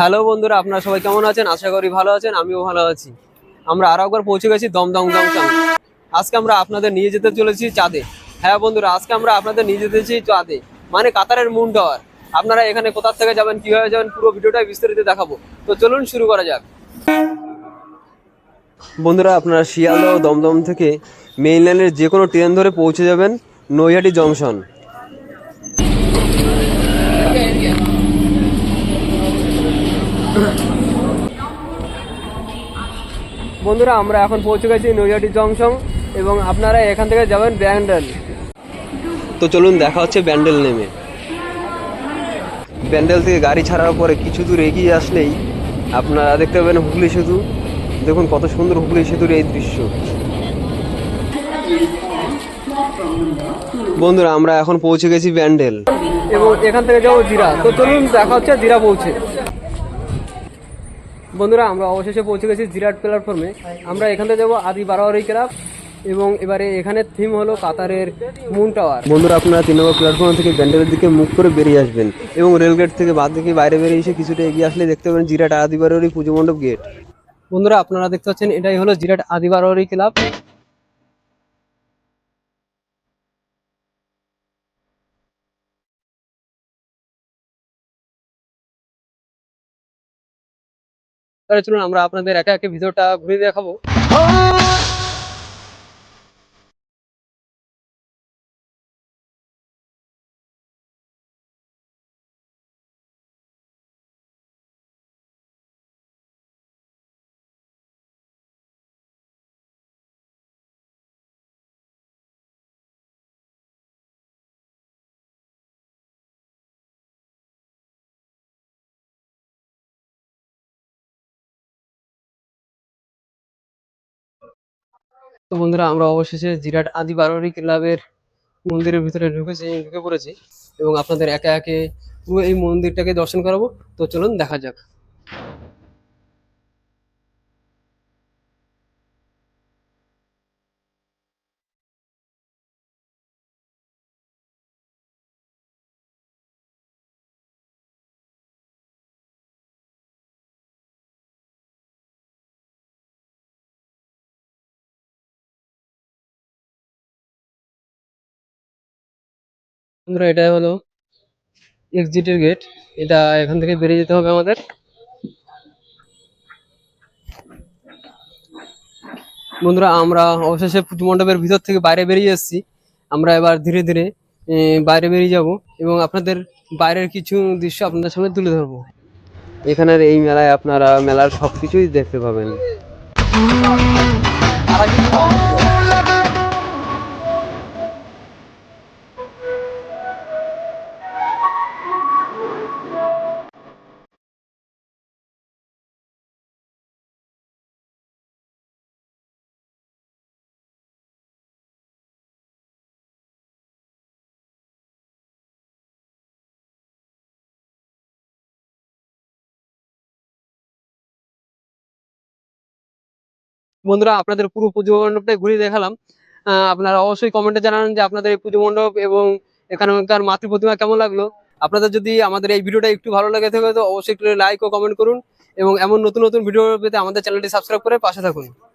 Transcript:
Hello বন্ধুরা, আপনারা সবাই কেমন আছেন? আশা করি ভালো আছেন, আমিও ভালো আছি। আমরা আরো একবার পৌঁছে গেছি দমদম জংশন। আজকে আমরা আপনাদের নিয়ে যেতে চলেছি চাঁদে। হ্যাঁ বন্ধুরা, আজকে আমরা আপনাদের নিয়ে যেতেছি চাঁদে, মানে কাতারের মুন টাওয়ার। আপনারা এখানে কোথা থেকে যাবেন, কিভাবে যাবেন, পুরো ভিডিওটাই বিস্তারিত দেখাবো। তো চলুন শুরু করা যাক। বন্ধুরা, আপনারা শিয়ালদহ ও দমদম থেকে মেইন লাইনের যে কোনো ট্রেন ধরে পৌঁছে যাবেন নৈহাটি জংশন। বন্ধুরা, আমরা এখন পৌঁছে গেছি নৈহাটি জংশন এবং আপনারা এখান থেকে যাবেন ব্যান্ডেল। তো চলুন, দেখা হচ্ছে ব্যান্ডেল নেমে। ব্যান্ডেল থেকে গাড়ি ছাড়ার পরে কিছু দূর এগিয়ে আসলেই আপনারা দেখতে পাবেন হুগলি সেতু। দেখুন কত সুন্দর হুগলি সেতুর এই দৃশ্য। বন্ধুরা, আমরা এখন পৌঁছে গেছি ব্যান্ডেল এবং এখান থেকে যাবো জিরা। তো চলুন, দেখা হচ্ছে জিরা পৌঁছে। বন্ধুরা, আমরা অবশেষে পৌঁছে গেছি জিরাট প্ল্যাটফর্মে। আমরা এখান থেকে যাবো আদি বারোয়ারি ক্লাব এবং এবারে এখানে থিম হলো কাতারের মুন টাওয়ার। বন্ধুরা, আপনারা 3 নম্বর প্ল্যাটফর্ম থেকে ব্যান্ডেলের দিকে মুখ করে বেরিয়ে আসবেন এবং রেলগেট থেকে বাদ দিকে বাইরে বেরিয়ে এসে কিছুটা এগিয়ে আসলে দেখতে পাবেন জিরাট আদি বারোয়ারি পুজো মণ্ডপ গেট। বন্ধুরা, আপনারা দেখতে পাচ্ছেন এটাই হলো জিরাট আদি বারোয়ারি ক্লাব। তাহলে চলুন আমরা আপনাদের একে একে ভিতরটা ঘুরে দেখাবো। তো বন্ধুরা, আমরা অবশেষে জিরাট আদি বারোয়ারি ক্লাবের মন্দিরের ভিতরে ঢুকে পড়েছি এবং আপনাদের একে একে পুরো এই মন্দিরটাকে দর্শন করাবো। তো চলুন দেখা যাক। বন্ধুরা, এটা হলো এক্সিটের গেট। এটা এখান থেকে বেরিয়ে যেতে হবে আমাদের। বন্ধুরা, আমরা অবশেষে পুজো মণ্ডপের ভিতর থেকে বাইরে বেরিয়ে এসেছি। আমরা এবার ধীরে ধীরে বাইরে বেরিয়ে যাব এবং আপনাদের বাইরের কিছু দৃশ্য আপনাদের সামনে তুলে ধরবো। এখানের এই মেলায় আপনারা মেলার সবকিছুই দেখতে পাবেন। বন্ধুরা, আপনাদের পুরো পুজো মণ্ডপটাই ঘুরে দেখালাম। আপনারা অবশ্যই কমেন্টে জানান যে আপনাদের এই পুজো মণ্ডপ এবং এখানকার মাতৃ প্রতিমা কেমন লাগলো। আপনাদের যদি আমাদের এই ভিডিওটা একটু ভালো লাগে থাকে তো অবশ্যই একটু লাইক ও কমেন্ট করুন এবং এমন নতুন নতুন ভিডিও পেতে আমাদের চ্যানেলটি সাবস্ক্রাইব করে পাশে থাকুন।